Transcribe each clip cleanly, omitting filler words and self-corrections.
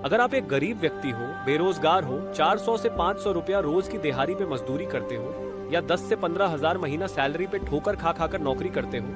अगर आप एक गरीब व्यक्ति हो, बेरोजगार हो, 400 से 500 रुपया रोज की दिहाड़ी पे मजदूरी करते हो या 10 से 15 हजार महीना सैलरी पे ठोकर खा खाकर नौकरी करते हो,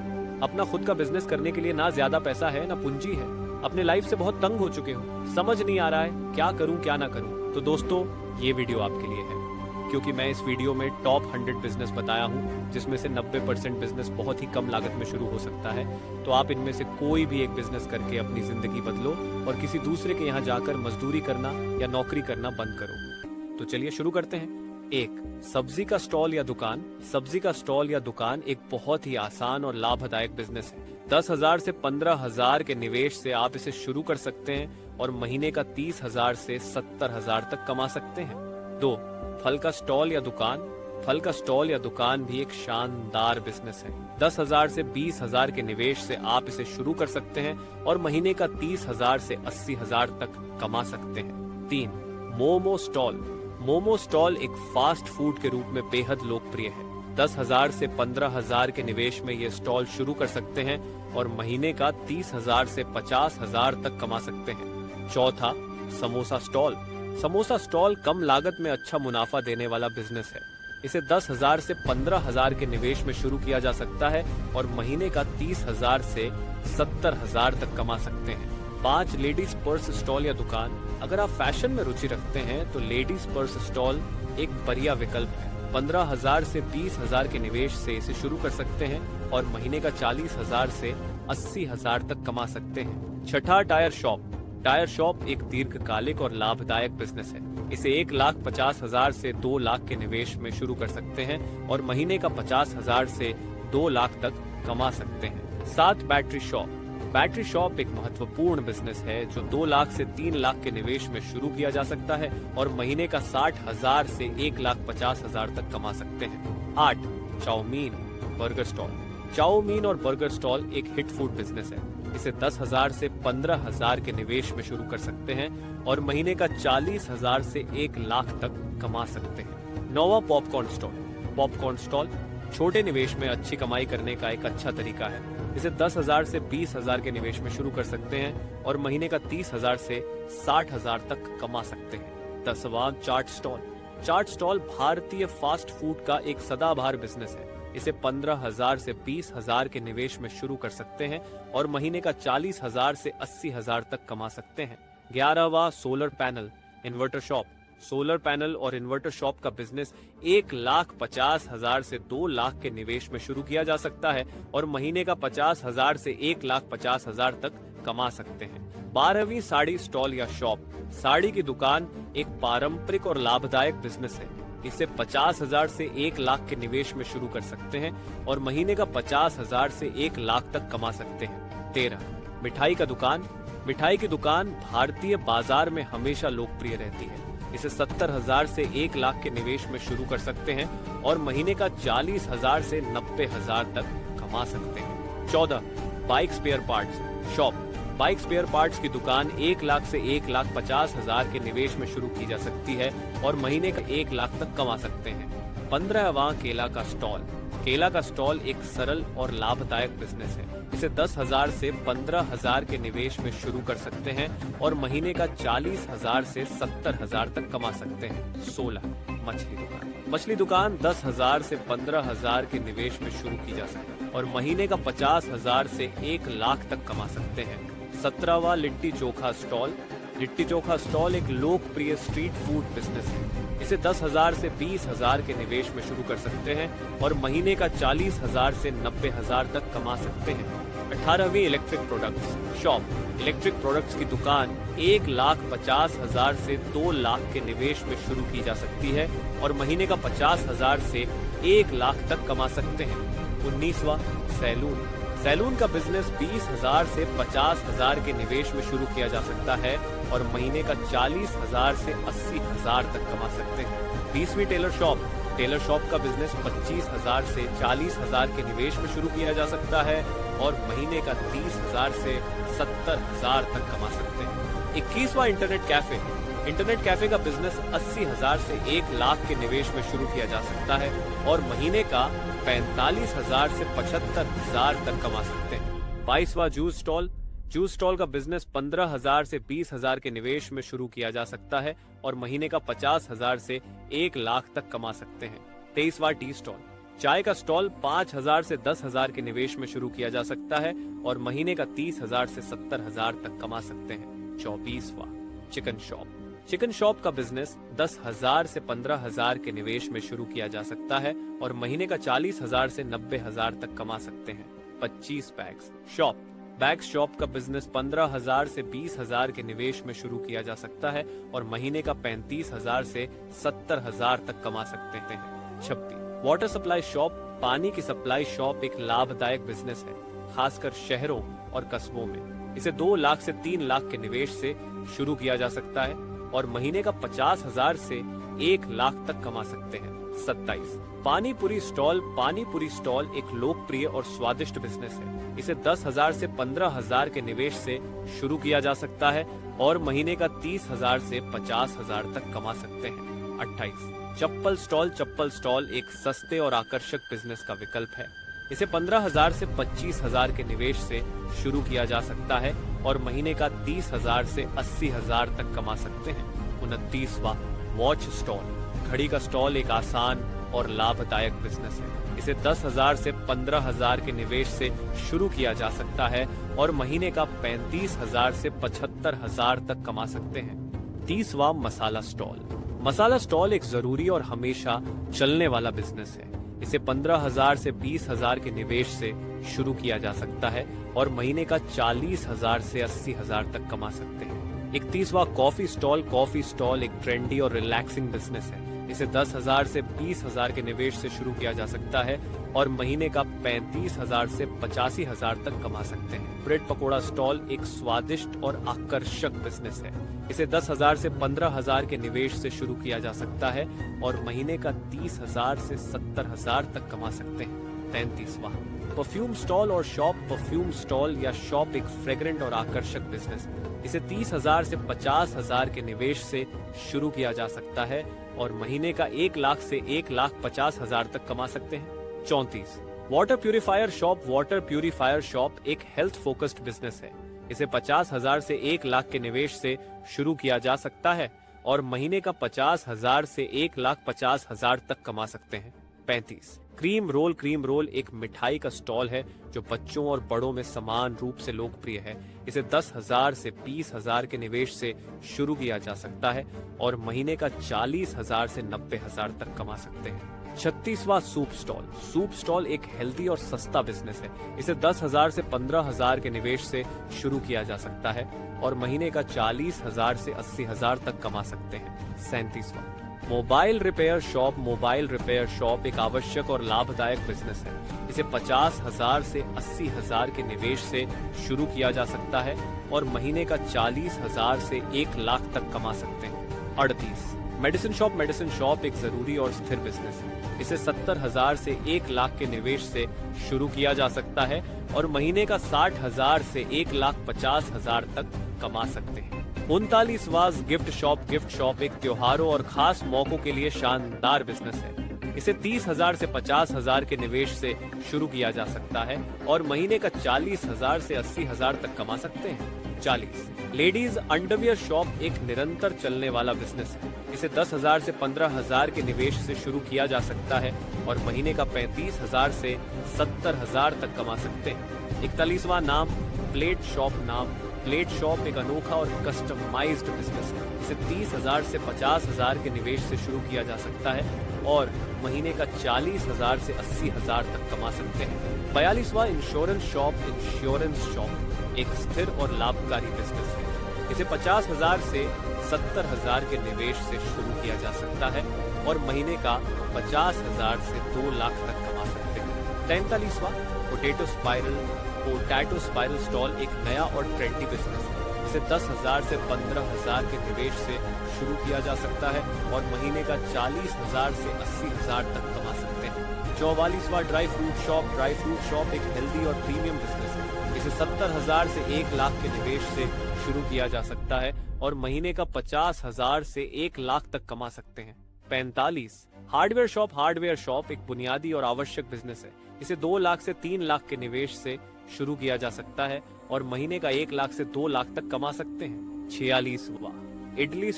अपना खुद का बिजनेस करने के लिए ना ज्यादा पैसा है ना पूंजी है, अपने लाइफ से बहुत तंग हो चुके हो, समझ नहीं आ रहा है क्या करूं क्या ना करूं, तो दोस्तों ये वीडियो आपके लिए है। क्योंकि मैं इस वीडियो में टॉप 100 बिजनेस बताया हूं जिसमें से 90% बिजनेस बहुत ही कम लागत में शुरू हो सकता है। तो आप इनमें से कोई भी एक बिजनेस करके अपनी जिंदगी बदलो और किसी दूसरे के यहाँ जाकर मजदूरी करना या नौकरी करना बंद करो। तो चलिए शुरू करते हैं। 1. सब्जी का स्टॉल या दुकान। सब्जी का स्टॉल या दुकान एक बहुत ही आसान और लाभदायक बिजनेस है। 10,000 से 15,000 के निवेश से आप इसे शुरू कर सकते हैं और महीने का 30,000 से 70,000 तक कमा सकते हैं। 2. फल का स्टॉल या दुकान। फल का स्टॉल या दुकान भी एक शानदार बिजनेस है। 10,000 से 20,000 के निवेश से आप इसे शुरू कर सकते हैं और महीने का 30,000 से 80,000 तक कमा सकते हैं। 3. मोमो स्टॉल। मोमो स्टॉल एक फास्ट फूड के रूप में बेहद लोकप्रिय है। 10,000 से 15,000 के निवेश में ये स्टॉल शुरू कर सकते हैं और महीने का 30,000 से 50,000 तक कमा सकते हैं। 4. समोसा स्टॉल। समोसा स्टॉल कम लागत में अच्छा मुनाफा देने वाला बिजनेस है। इसे 10,000 से 15,000 के निवेश में शुरू किया जा सकता है और महीने का 30,000 से 70,000 तक कमा सकते हैं। 5. लेडीज पर्स स्टॉल या दुकान। अगर आप फैशन में रुचि रखते हैं तो लेडीज पर्स स्टॉल एक बढ़िया विकल्प है। 15,000 से 20,000 के निवेश से इसे शुरू कर सकते हैं और महीने का 40,000 से 80,000 तक कमा सकते हैं। 6. Tyre shop. टायर शॉप एक दीर्घकालिक और लाभदायक बिजनेस है। इसे 1,50,000 से 2 लाख के निवेश में शुरू कर सकते हैं और महीने का 50,000 से 2 लाख तक कमा सकते हैं। 7. Battery shop. बैटरी शॉप एक महत्वपूर्ण बिजनेस है जो 2 लाख से 3 लाख के निवेश में शुरू किया जा सकता है और महीने का 60,000 से 1,50,000 तक कमा सकते हैं। 8. Chowmein burger stall. चाउमीन और बर्गर स्टॉल एक हिट फूड बिजनेस है। इसे 10,000 से 15,000 के निवेश में शुरू कर सकते हैं और महीने का 40,000 से 1 लाख तक कमा सकते हैं। 9. Popcorn stall. पॉपकॉर्न स्टॉल छोटे निवेश में अच्छी कमाई करने का एक अच्छा तरीका है। इसे 10,000 से 20,000 के निवेश में शुरू कर सकते हैं और महीने का 30,000 से 60,000 तक कमा सकते हैं। 10. चाट स्टॉल। चाट स्टॉल भारतीय फास्ट फूड का एक सदाबहार बिजनेस है। इसे 15,000 से 20,000 के निवेश में शुरू कर सकते हैं और महीने का 40,000 से 80,000 तक कमा सकते हैं। 11. Solar panel inverter shop. Solar panel और इन्वर्टर शॉप का बिजनेस 1,50,000 से 2 लाख के निवेश में शुरू किया जा सकता है और महीने का 50,000 से 1,50,000 तक कमा सकते हैं। 12. साड़ी स्टॉल या शॉप। साड़ी की दुकान एक पारंपरिक और लाभदायक बिजनेस है। इसे 50,000 से 1 लाख के निवेश में शुरू कर सकते हैं और महीने का 50,000 से 1 लाख तक कमा सकते हैं। 13. मिठाई का दुकान। मिठाई की दुकान भारतीय बाजार में हमेशा लोकप्रिय रहती है। इसे 70,000 से 1 लाख के निवेश में शुरू कर सकते हैं और महीने का 40,000 से 90,000 तक कमा सकते हैं। 14. Bike spare parts shop. Bike spare parts की दुकान 1 लाख से 1,50,000 के निवेश में शुरू की जा सकती है और महीने का 1 लाख तक कमा सकते हैं। 15. केला का स्टॉल। केला का स्टॉल एक सरल और लाभदायक बिजनेस है। इसे 10,000 से 15,000 के निवेश में शुरू कर सकते हैं और महीने का 40,000 से 70,000 तक कमा सकते हैं। 16. मछली दुकान। मछली दुकान 10,000 से 15,000 के निवेश में शुरू की जा सकती है और महीने का 50,000 से 1 लाख तक कमा सकते हैं। 17. लिट्टी चोखा स्टॉल। लिट्टी चोखा स्टॉल एक लोकप्रिय स्ट्रीट फूड बिजनेस है। इसे 10,000 से 20,000 के निवेश में शुरू कर सकते हैं और महीने का 40,000 से 90,000 तक कमा सकते हैं। 18. Electric products shop. Electric products की दुकान 1,50,000 से 2 लाख के निवेश में शुरू की जा सकती है और महीने का 50,000 से 1 लाख तक कमा सकते हैं। 19. सैलून। सैलून का बिजनेस 20,000 से 50,000 के निवेश में शुरू किया जा सकता है और महीने का 40,000 से 80,000 तक कमा सकते हैं। 20. Taylor shop. टेलर शॉप का बिजनेस 25,000 से 40,000 के निवेश में शुरू किया जा सकता है और महीने का 30,000 से 70,000 तक कमा सकते हैं। 21. Internet cafe. इंटरनेट कैफे का बिजनेस 80,000 से 1 लाख के निवेश में शुरू किया जा सकता है और महीने का 45,000 से 75,000 तक कमा सकते हैं। 22वां जूस स्टॉल। जूस स्टॉल का बिजनेस 15,000 से 20,000 के निवेश में शुरू किया जा सकता है और महीने का 50,000 से 1 लाख तक कमा सकते हैं। 23वां टी स्टॉल। चाय का स्टॉल 5,000 से 10,000 के निवेश में शुरू किया जा सकता है और महीने का 30,000 से 70,000 तक कमा सकते हैं। 24वां चिकन शॉप। चिकन शॉप का बिजनेस 10,000 से 15,000 के निवेश में शुरू किया जा सकता है और महीने का 40,000 से 90,000 तक कमा सकते हैं। 25 बैग्स शॉप। बैग शॉप का बिजनेस 15,000 से 20,000 के निवेश में शुरू किया जा सकता है और महीने का 35,000 से 70,000 तक कमा सकते हैं। 26 वाटर सप्लाई शॉप। पानी की सप्लाई शॉप एक लाभदायक बिजनेस है, खासकर शहरों और कस्बों में। इसे 2 लाख से 3 लाख के निवेश से शुरू किया जा सकता है और महीने का 50,000 से 1 लाख तक कमा सकते हैं। 27 पानी पूरी स्टॉल। पानी पूरी स्टॉल एक लोकप्रिय और स्वादिष्ट बिजनेस है। इसे 10,000 से 15,000 के निवेश से शुरू किया जा सकता है और महीने का 30,000 से 50,000 तक कमा सकते हैं। 28 चप्पल स्टॉल। चप्पल स्टॉल एक सस्ते और आकर्षक बिजनेस का विकल्प है। इसे 15,000 से 25,000 के निवेश से शुरू किया जा सकता है और महीने का 30,000 से 80,000 तक कमा सकते हैं। 29वां वॉच स्टॉल। घड़ी का स्टॉल एक आसान और लाभदायक बिजनेस है। इसे 10,000 से 15,000 के निवेश से शुरू किया जा सकता है और महीने का 35,000 से 75,000 तक कमा सकते हैं। 30वां मसाला स्टॉल। मसाला स्टॉल एक जरूरी और हमेशा चलने वाला बिजनेस है। इसे 15,000 से 20,000 के निवेश से शुरू किया जा सकता है और महीने का 40,000 से 80,000 तक कमा सकते हैं। 31वां कॉफी स्टॉल। कॉफी स्टॉल एक ट्रेंडी और रिलैक्सिंग बिजनेस है। इसे 10,000 से 20,000 के निवेश से शुरू किया जा सकता है और महीने का 35,000 से 85,000 तक कमा सकते हैं। ब्रेड पकोड़ा स्टॉल एक स्वादिष्ट और आकर्षक बिजनेस है। इसे 10,000 से 15,000 के निवेश से शुरू किया जा सकता है और महीने का 30,000 से 70,000 तक कमा सकते हैं। 33वां परफ्यूम स्टॉल और शॉप। परफ्यूम स्टॉल या शॉप एक फ्रेग्रेंट और आकर्षक बिजनेस है। इसे 30,000 से 50,000 के निवेश से शुरू किया जा सकता है और महीने का 1 लाख से 1,50,000 तक कमा सकते हैं। 34 water purifier shop. Water purifier shop एक हेल्थ फोकस्ड बिजनेस है। इसे 50,000 से 1 लाख के निवेश से शुरू किया जा सकता है और महीने का 50,000 से 1,50,000 तक कमा सकते हैं। 35 क्रीम रोल। क्रीम रोल एक मिठाई का स्टॉल है जो बच्चों और बड़ों में समान रूप से लोकप्रिय है। इसे 10,000 से 20,000 के निवेश से शुरू किया जा सकता है और महीने का 40,000 से 90,000 तक कमा सकते हैं। 36वां सूप स्टॉल। सूप स्टॉल एक हेल्दी और सस्ता बिजनेस है। इसे 10,000 से 15,000 के निवेश से शुरू किया जा सकता है और महीने का 40,000 से 80,000 तक कमा सकते हैं। 37वां mobile repair shop. Mobile repair shop एक आवश्यक और लाभदायक बिजनेस है। इसे 50,000 से 80,000 के निवेश से शुरू किया जा सकता है और महीने का 40,000 से 1 लाख तक कमा सकते हैं। 38 मेडिसिन शॉप। मेडिसिन शॉप एक जरूरी और स्थिर बिजनेस है। इसे 70,000 से 1 लाख के निवेश से शुरू किया जा सकता है और महीने का 60,000 से 1,50,000 तक कमा सकते हैं। 39वां गिफ्ट शॉप। गिफ्ट शॉप एक त्योहारों और खास मौकों के लिए शानदार बिजनेस है। इसे 30,000 से 50,000 के निवेश से शुरू किया जा सकता है और महीने का 40,000 से 80,000 तक कमा सकते हैं। 40 लेडीज अंडरवियर शॉप एक निरंतर चलने वाला बिजनेस है। इसे 10,000 से 15,000 के निवेश से शुरू किया जा सकता है और महीने का 35,000 से 70,000 तक कमा सकते हैं। 41वां नाम प्लेट शॉप। नाम प्लेट शॉप एक अनोखा और कस्टमाइज्ड बिजनेस है। इसे 30,000 से 50,000 के निवेश से शुरू किया जा सकता है और महीने का 40,000 से 80,000 तक कमा सकते हैं। 42वां इंश्योरेंस शॉप। इंश्योरेंस शॉप एक स्थिर और लाभकारी बिजनेस है। इसे 50,000 से 70,000 के निवेश से शुरू किया जा सकता है और महीने का 50,000 से 2 लाख तक कमा सकते हैं। 43वां potato spiral. Potato spiral stall एक नया और ट्रेंडी बिजनेस है। इसे 10,000 से 15,000 के निवेश से शुरू किया जा सकता है और महीने का 40,000 से 80,000 तक कमा सकते हैं। 44वां dry fruit shop. Dry fruit shop एक हेल्दी और प्रीमियम बिजनेस है। इसे 70,000 से 1 लाख के निवेश से शुरू किया जा सकता है और महीने का 50,000 से 1 लाख तक कमा सकते हैं। 45 हार्डवेयर शॉप। हार्डवेयर शॉप एक बुनियादी और आवश्यक बिजनेस है। इसे 2 लाख से 3 लाख के निवेश से शुरू किया जा सकता है और महीने का 1 लाख से 2 लाख तक कमा सकते हैं। 46वां, इडली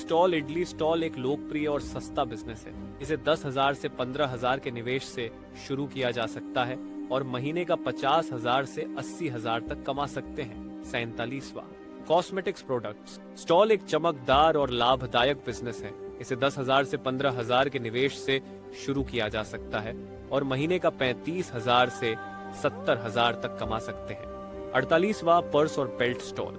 स्टॉल एक लोकप्रिय और सस्ता बिजनेस है। इसे 10,000 से 15,000 के निवेश से शुरू किया जा सकता है और महीने का 50,000 से 80,000 तक कमा सकते हैं। 47वां, कॉस्मेटिक्स प्रोडक्ट्स स्टॉल एक चमकदार और लाभदायक बिजनेस है। इसे 10,000 से 15,000 के निवेश से शुरू किया जा सकता है और महीने का 35,000 से 70,000 तक कमा सकते हैं। 48वां, पर्स और बेल्ट स्टॉल,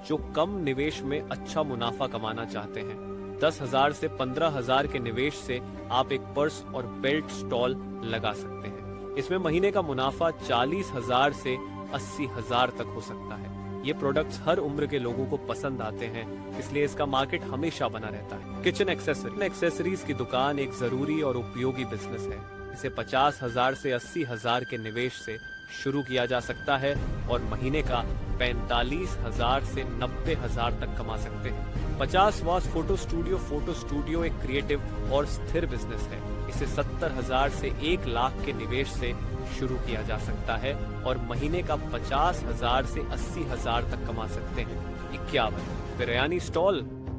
जो कम निवेश में अच्छा मुनाफा कमाना चाहते हैं। 10,000 से 15,000 के निवेश से आप एक पर्स और बेल्ट स्टॉल लगा सकते हैं। इसमें महीने का मुनाफा 40,000 से 80,000 तक हो सकता है। ये प्रोडक्ट्स हर उम्र के लोगों को पसंद आते हैं, इसलिए इसका मार्केट हमेशा बना रहता है। किचन एक्सेसरीज की दुकान एक जरूरी और उपयोगी बिजनेस है। इसे 50,000 से 80,000 के निवेश से शुरू किया जा सकता है और महीने का 45,000 से 90,000 तक कमा सकते हैं। 50वां, फोटो स्टूडियो एक क्रिएटिव और स्थिर बिजनेस है। इसे 70,000 से 1 लाख के निवेश से शुरू किया जा सकता है और महीने का 50,000 से 80,000 तक कमा सकते हैं। 51,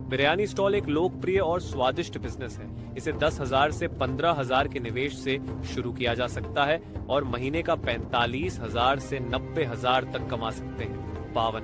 बिरयानी स्टॉल एक लोकप्रिय और स्वादिष्ट बिजनेस है। इसे 10,000 से 15,000 के निवेश से शुरू किया जा सकता है और महीने का 45,000 से 90,000 तक कमा सकते हैं। 52,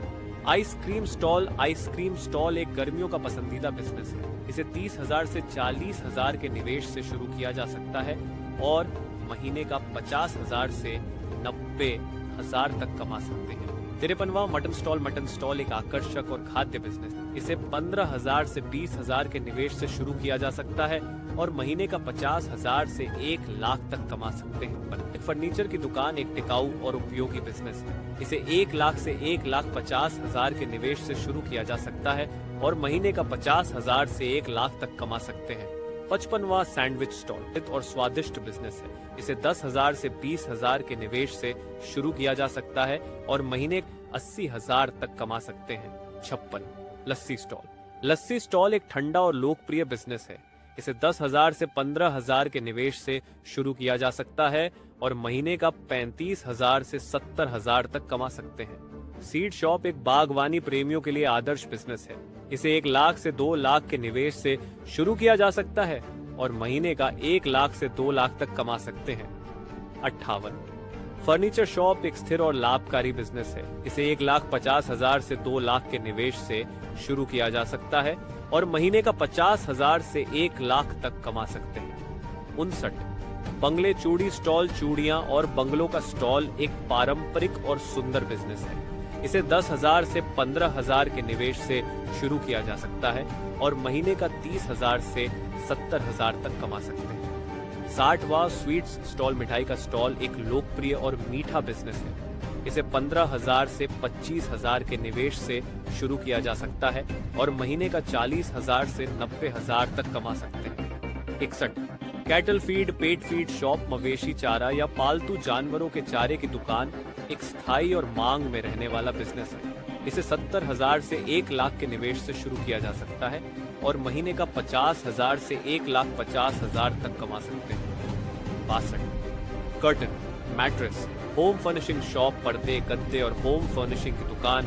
आइसक्रीम स्टॉल एक गर्मियों का पसंदीदा बिजनेस है। इसे 30,000 से 40,000 के निवेश से शुरू किया जा सकता है और महीने का 50,000 से 90,000 तक कमा सकते हैं। 53वां, मटन स्टॉल एक आकर्षक और खाद्य बिजनेस है। इसे 15,000 से 20,000 के निवेश से शुरू किया जा सकता है और महीने का 50,000 से 1 लाख तक कमा सकते हैं। फर्नीचर की दुकान एक टिकाऊ और उपयोगी बिजनेस है। इसे 1 लाख से 1,50,000 के निवेश से शुरू किया जा सकता है और महीने का 50,000 से 1 लाख तक कमा सकते हैं। 55वां, सैंडविच स्टॉल और स्वादिष्ट बिजनेस है। इसे 10,000 से 20,000 के निवेश से शुरू किया जा सकता है और महीने 80,000 तक कमा सकते हैं। 56, लस्सी स्टॉल एक ठंडा और लोकप्रिय बिजनेस है। इसे 10,000 से 15,000 के निवेश से शुरू किया जा सकता है और महीने का 35,000 से 70,000 तक कमा सकते हैं। सीड शॉप एक बागवानी प्रेमियों के लिए आदर्श बिजनेस है। इसे 1 लाख से 2 लाख के निवेश से शुरू किया जा सकता है और महीने का 1 लाख से 2 लाख तक कमा सकते हैं। 58, फर्नीचर शॉप एक स्थिर और लाभकारी बिजनेस है। इसे 1,50,000 से 2 लाख के निवेश से शुरू किया जा सकता है और महीने का 50,000 से 1 लाख तक कमा सकते हैं। 59, बंगले चूड़ियां और बंगलों का स्टॉल एक पारंपरिक और सुंदर बिजनेस है। इसे 10,000 से 15,000 के निवेश से शुरू किया जा सकता है और महीने का 30,000 से 70,000 तक कमा सकते हैं। 60वां, स्वीट्स स्टॉल मिठाई का स्टॉल एक लोकप्रिय और मीठा बिजनेस है। इसे 15,000 से 25,000 के निवेश से शुरू किया जा सकता है और महीने का 40,000 से 90,000 तक कमा सकते हैं। 61, कैटल फीड पेट फीड शॉप मवेशी चारा या पालतू जानवरों के चारे की दुकान एक स्थायी और मांग में रहने वाला बिजनेस है। इसे 70,000 से 1 लाख के निवेश से शुरू किया जा सकता है और महीने का 50,000 से 1,50,000 तक कमा सकते हैं। 62, curtain mattress home furnishing shop पर्दे गद्दे और होम फर्निशिंग की दुकान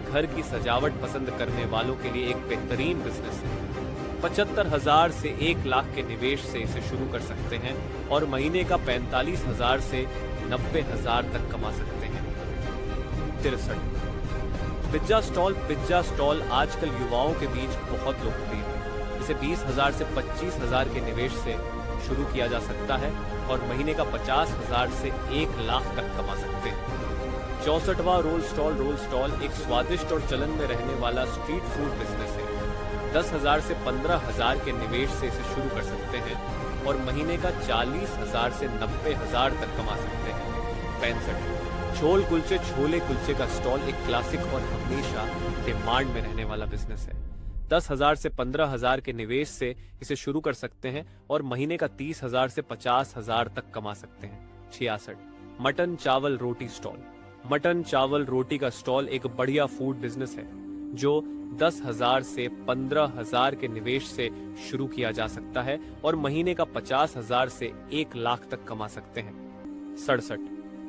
घर की सजावट पसंद करने वालों के लिए एक बेहतरीन बिजनेस है। 75,000 से 1 लाख के निवेश से इसे शुरू कर सकते हैं और महीने का 45,000 से 90,000 तक कमा सकते हैं। 63, पिज्जा स्टॉल आजकल युवाओं के बीच बहुत लोकप्रिय है। इसे 20,000 से 25,000 के निवेश से शुरू किया जा सकता है और महीने का 50,000 से 1 लाख तक कमा सकते हैं। 64वां, रोल स्टॉल एक स्वादिष्ट और चलन में रहने वाला स्ट्रीट फूड बिजनेस है। 10,000 से 15,000 के निवेश से इसे शुरू कर सकते हैं और महीने का 40,000 से 90,000 तक कमा सकते हैं। 65, छोले कुलचे का स्टॉल एक क्लासिक और हमेशा डिमांड में रहने वाला बिजनेस है। 10,000 से 15,000 के निवेश से इसे शुरू कर सकते हैं और महीने का 30,000 से 50,000 तक कमा सकते हैं। 66, मटन चावल रोटी का स्टॉल एक बढ़िया फूड बिजनेस है जो 10,000 से 15,000 के निवेश से शुरू किया जा सकता है और महीने का 50,000 से 1 लाख तक कमा सकते हैं। 67,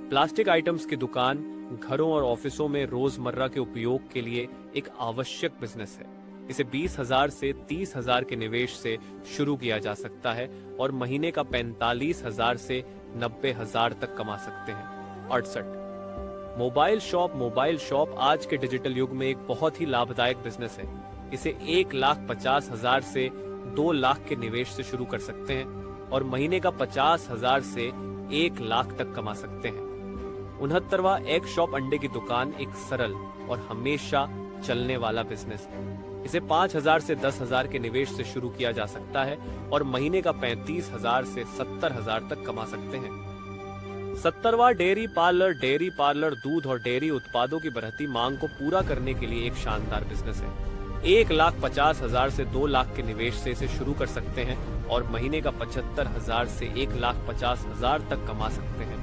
प्लास्टिक आइटम्स की दुकान घरों और ऑफिसों में रोजमर्रा के उपयोग के लिए एक आवश्यक बिजनेस है। इसे 20,000 से 30,000 के निवेश से शुरू किया जा सकता है और महीने का 45,000 से 90,000 तक कमा सकते हैं। 68 मोबाइल शॉप आज के डिजिटल युग में एक बहुत ही लाभदायक बिजनेस है। इसे 1,50,000 से 2 लाख के निवेश से शुरू कर सकते हैं और महीने का 50,000 से 1 लाख तक कमा सकते हैं। 69वां एग शॉप अंडे की दुकान एक सरल और हमेशा चलने वाला बिजनेस है। इसे 5,000 से 10,000 के निवेश से शुरू किया जा सकता है और महीने का 35,000 से 70,000 तक कमा सकते हैं। 70वां डेयरी पार्लर दूध और डेयरी उत्पादों की बढ़ती मांग को पूरा करने के लिए एक शानदार बिजनेस है। 1,50,000 से 2 लाख के निवेश से इसे शुरू कर सकते हैं और महीने का 75,000 से 1,50,000 तक कमा सकते हैं।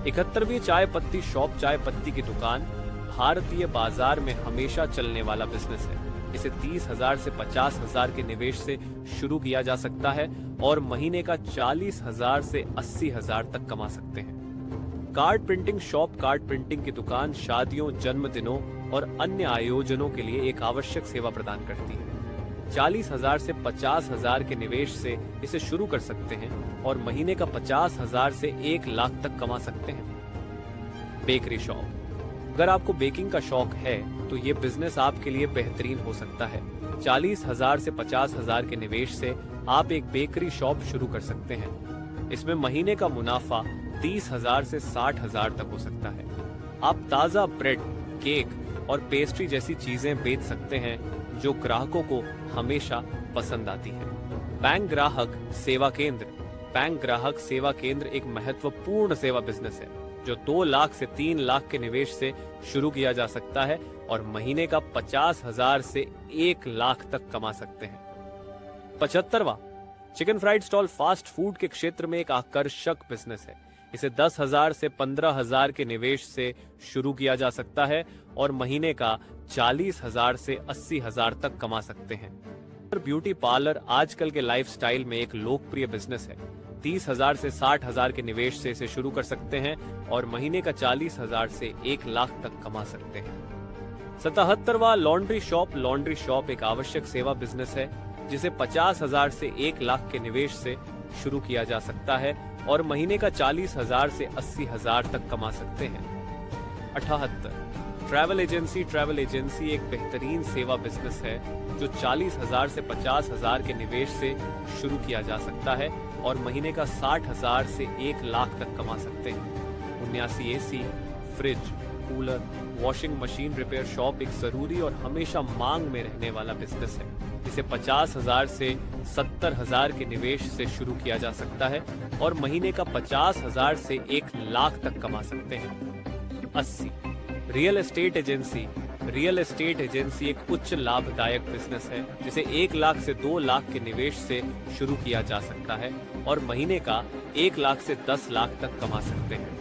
71वीं चाय पत्ती शॉप चाय पत्ती की दुकान भारतीय बाजार में हमेशा चलने वाला बिजनेस है। इसे 30,000 से 50,000 के निवेश से शुरू किया जा सकता है और महीने का 40,000 से 80,000 तक कमा सकते हैं। Card printing shop card printing की दुकान शादियों, जन्मदिनों और अन्य आयोजनों के लिए एक आवश्यक सेवा प्रदान करती है। 40,000 से 50,000 के निवेश से इसे शुरू कर सकते हैं और महीने का 50,000 से 1 लाख तक कमा सकते हैं। बेकरी शॉप अगर आपको बेकिंग का शौक है तो ये बिजनेस आपके लिए बेहतरीन हो सकता है। 40,000 से 50,000 के निवेश से आप एक बेकरी शॉप शुरू कर सकते हैं। इसमें महीने का मुनाफा 30,000 से 60,000 तक हो सकता है। आप ताजा ब्रेड, केक और पेस्ट्री जैसी चीजें बेच सकते हैं जो ग्राहकों को हमेशा पसंद आती हैं। बैंक ग्राहक सेवा केंद्र एक महत्वपूर्ण सेवा बिजनेस है जो 2 लाख से 3 लाख के निवेश से शुरू किया जा सकता है और महीने का 50,000 से 1 लाख तक कमा सकते हैं। 75वां chicken fried stall fast food के क्षेत्र में एक आकर्षक बिजनेस है। इसे 10,000 से 15,000 के निवेश से शुरू किया जा सकता है और महीने का 40,000 से 80,000 तक कमा सकते हैं। ब्यूटी पार्लर आजकल के लाइफस्टाइल में एक लोकप्रिय बिजनेस है। 30,000 से 60,000 के निवेश से इसे शुरू कर सकते हैं और महीने का 40,000 से 1 लाख तक कमा सकते हैं। 77वां लॉन्ड्री शॉप एक आवश्यक सेवा बिजनेस है जिसे 50,000 से 1 लाख के निवेश से शुरू किया जा सकता है और महीने का 40,000 से 80,000 तक कमा सकते हैं। 78 ट्रैवल एजेंसी एक बेहतरीन सेवा बिजनेस है जो 40,000 से 50,000 के निवेश से शुरू किया जा सकता है और महीने का 60,000 से 1 लाख तक कमा सकते हैं। 79 AC, fridge, cooler, washing machine repair shop एक जरूरी और हमेशा मांग में रहने वाला बिजनेस है। इसे 50,000 से 70,000 के निवेश से शुरू किया जा सकता है और महीने का 50,000 से 1 लाख तक कमा सकते हैं। 80 रियल एस्टेट एजेंसी एक उच्च लाभदायक बिजनेस है जिसे 1 लाख से 2 लाख के निवेश से शुरू किया जा सकता है और महीने का 1 लाख से 10 लाख तक कमा सकते हैं।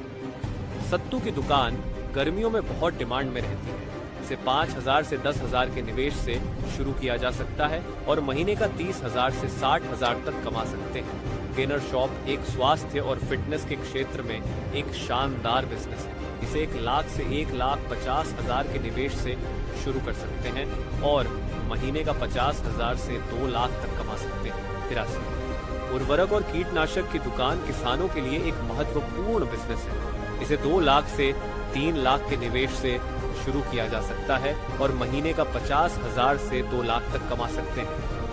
सत्तू की दुकान गर्मियों में बहुत डिमांड में रहती है। इसे 5,000 से 10,000 के निवेश से शुरू किया जा सकता है और महीने का 30,000 से 60,000 तक कमा सकते हैं। गेनर शॉप एक स्वास्थ्य और फिटनेस के क्षेत्र में एक शानदार बिजनेस है। इसे 1 लाख से 1,50,000 के निवेश से शुरू कर सकते हैं और महीने का 50,000 से 2 लाख तक कमा सकते हैं। 83 उर्वरक और कीटनाशक की दुकान किसानों के लिए एक महत्वपूर्ण बिजनेस है। इसे 2 लाख से 3 लाख के निवेश से शुरू किया जा सकता है और महीने का 50,000 से 2 लाख तक कमा सकते हैं।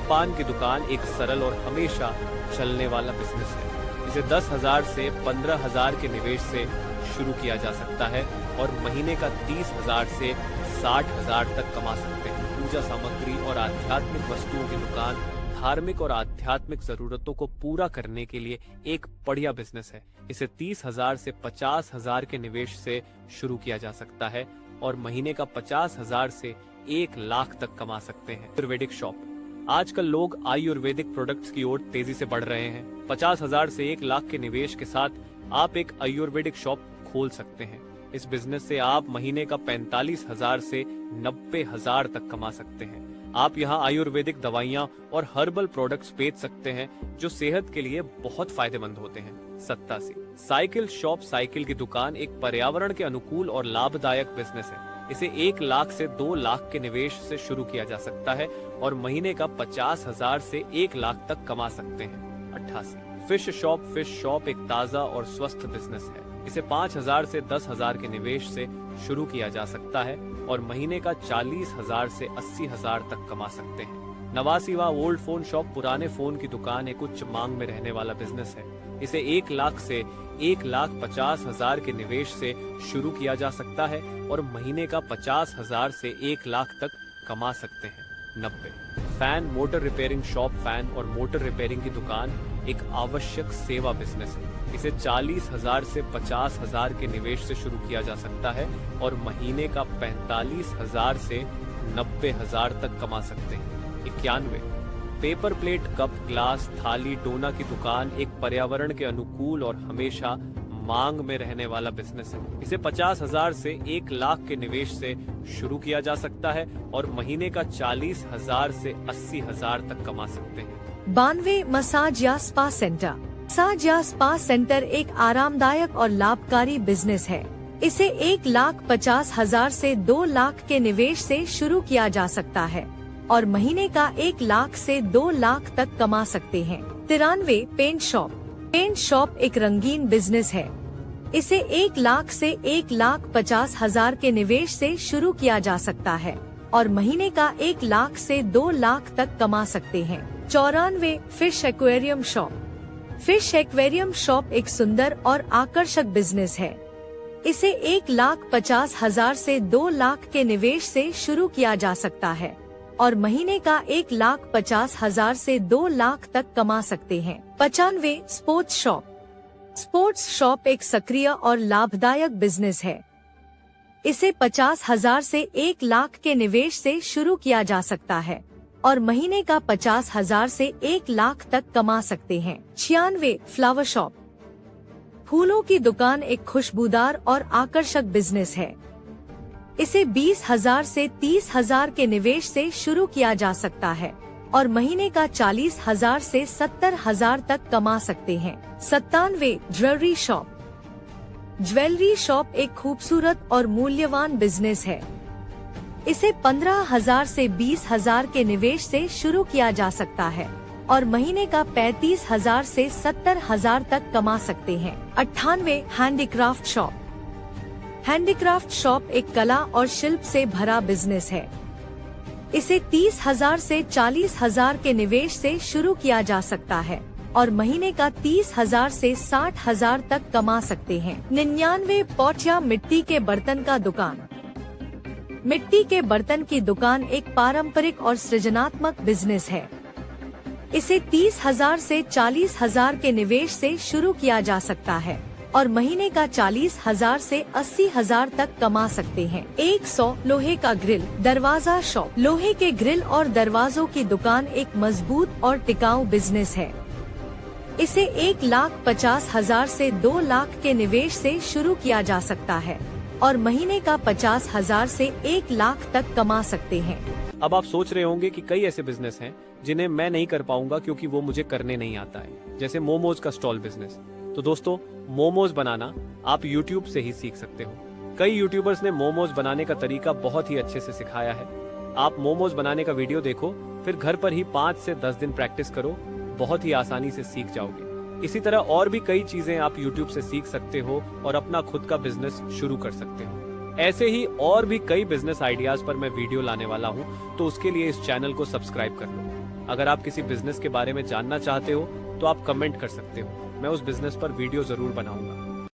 पान की दुकान एक सरल और हमेशा चलने वाला बिजनेस है। इसे 10,000 से 15,000 के निवेश से शुरू किया जा सकता है और महीने का 30,000 से 60,000 तक कमा सकते हैं। पूजा सामग्री और आध्यात्मिक वस्तुओं की दुकान धार्मिक और आध्यात्मिक जरूरतों को पूरा करने के लिए एक बढ़िया बिजनेस है। इसे 30,000 से 50,000 के निवेश से शुरू किया जा सकता है और महीने का 50,000 से 1 लाख तक कमा सकते हैं। आयुर्वेदिक शॉप आजकल लोग आयुर्वेदिक प्रोडक्ट्स की ओर तेजी से बढ़ रहे हैं। 50,000 से 1 लाख के निवेश के साथ आप एक आयुर्वेदिक शॉप खोल सकते हैं। इस बिजनेस से आप महीने का 45,000 से 90,000 तक कमा सकते हैं। आप यहाँ आयुर्वेदिक दवाइयाँ और हर्बल प्रोडक्ट्स बेच सकते हैं जो सेहत के लिए बहुत फायदेमंद होते हैं। 87। साइकिल शॉप साइकिल की दुकान एक पर्यावरण के अनुकूल और लाभदायक बिजनेस है। इसे 1 लाख से 2 लाख के निवेश से शुरू किया जा सकता है और महीने का 50,000 से 1 लाख तक कमा सकते हैं। 88। फिश शॉप एक ताज़ा और स्वस्थ बिजनेस है। इसे 5,000 से 10,000 के निवेश से शुरू किया जा सकता है और महीने का 40,000 से 80,000 तक कमा सकते हैं। 89वां ओल्ड फोन शॉप पुराने फोन की दुकान एक उच्च मांग में रहने वाला बिजनेस है। इसे 1 लाख से 1,50,000 के निवेश से शुरू किया जा सकता है और महीने का 50,000 से 1 लाख तक कमा सकते हैं। 90। Fan motor repairing shop fan और मोटर रिपेयरिंग की दुकान एक आवश्यक सेवा बिजनेस है। इसे 40,000 से 50,000 के निवेश से शुरू किया जा सकता है और महीने का 45,000 से 90,000 तक कमा सकते हैं। 91। पेपर प्लेट कप ग्लास थाली डोना की दुकान एक पर्यावरण के अनुकूल और हमेशा मांग में रहने वाला बिजनेस है। इसे 50,000 से 1 लाख के निवेश से शुरू किया जा सकता है और महीने का 40,000 से 80,000 तक कमा सकते हैं। 92। मसाज या स्पा सेंटर। मसाज या स्पा सेंटर एक आरामदायक और लाभकारी बिजनेस है। इसे 1,50,000 से 2 लाख के निवेश से शुरू किया जा सकता है और महीने का 1 लाख से 2 लाख तक कमा सकते हैं। 93। पेंट शॉप एक रंगीन बिजनेस है। इसे 1 लाख से 1,50,000 के निवेश से शुरू किया जा सकता है और महीने का 1 लाख से 2 लाख तक कमा सकते हैं। 94। फिश एक्वेरियम शॉप एक सुंदर और आकर्षक बिजनेस है। इसे 1,50,000 से 2 लाख के निवेश से शुरू किया जा सकता है और महीने का 1,50,000 से 2 लाख तक कमा सकते हैं। 95। स्पोर्ट्स शॉप एक सक्रिय और लाभदायक बिजनेस है। इसे 50,000 से 1 लाख के निवेश से शुरू किया जा सकता है और महीने का 50,000 से 1 लाख तक कमा सकते हैं। 96। फ्लावर शॉप फूलों की दुकान एक खुशबूदार और आकर्षक बिजनेस है। इसे 20,000 से 30,000 के निवेश से शुरू किया जा सकता है और महीने का 40,000 से 70,000 तक कमा सकते हैं। 97। ज्वेलरी शॉप एक खूबसूरत और मूल्यवान बिजनेस है। इसे 15,000 से 20,000 के निवेश से शुरू किया जा सकता है और महीने का 35,000 से 70,000 तक कमा सकते हैं। 98। हैंडीक्राफ्ट शॉप एक कला और शिल्प से भरा बिजनेस है। इसे 30,000 से 40,000 के निवेश से शुरू किया जा सकता है और महीने का 30,000 से 60,000 तक कमा सकते हैं। 99। पॉट या मिट्टी के बर्तन का दुकान। मिट्टी के बर्तन की दुकान एक पारंपरिक और सृजनात्मक बिजनेस है। इसे 30,000 से 40,000 के निवेश से शुरू किया जा सकता है और महीने का 40,000 से 80,000 तक कमा सकते हैं। 100। लोहे का ग्रिल दरवाजा शॉप लोहे के ग्रिल और दरवाजों की दुकान एक मजबूत और टिकाऊ बिजनेस है। इसे 1,50,000 से 2 लाख के निवेश से शुरू किया जा सकता है और महीने का 50,000 से 1 लाख तक कमा सकते हैं। अब आप सोच रहे होंगे कि कई ऐसे बिजनेस हैं जिन्हें मैं नहीं कर पाऊंगा क्योंकि वो मुझे करने नहीं आता है, जैसे मोमोज का स्टॉल बिजनेस। तो दोस्तों, मोमोज बनाना आप YouTube से ही सीख सकते हो। कई यूट्यूबर्स ने मोमोज बनाने का तरीका बहुत ही अच्छे से सिखाया है। आप मोमोज बनाने का वीडियो देखो, फिर घर पर ही 5 से 10 दिन प्रैक्टिस करो, बहुत ही आसानी से सीख जाओगे। इसी तरह और भी कई चीजें आप YouTube से सीख सकते हो और अपना खुद का बिजनेस शुरू कर सकते हो। ऐसे ही और भी कई बिजनेस आइडियाज पर मैं वीडियो लाने वाला हूँ, तो उसके लिए इस चैनल को सब्सक्राइब कर लो। अगर आप किसी बिजनेस के बारे में जानना चाहते हो तो आप कमेंट कर सकते हो, मैं उस बिजनेस पर वीडियो जरूर बनाऊंगा।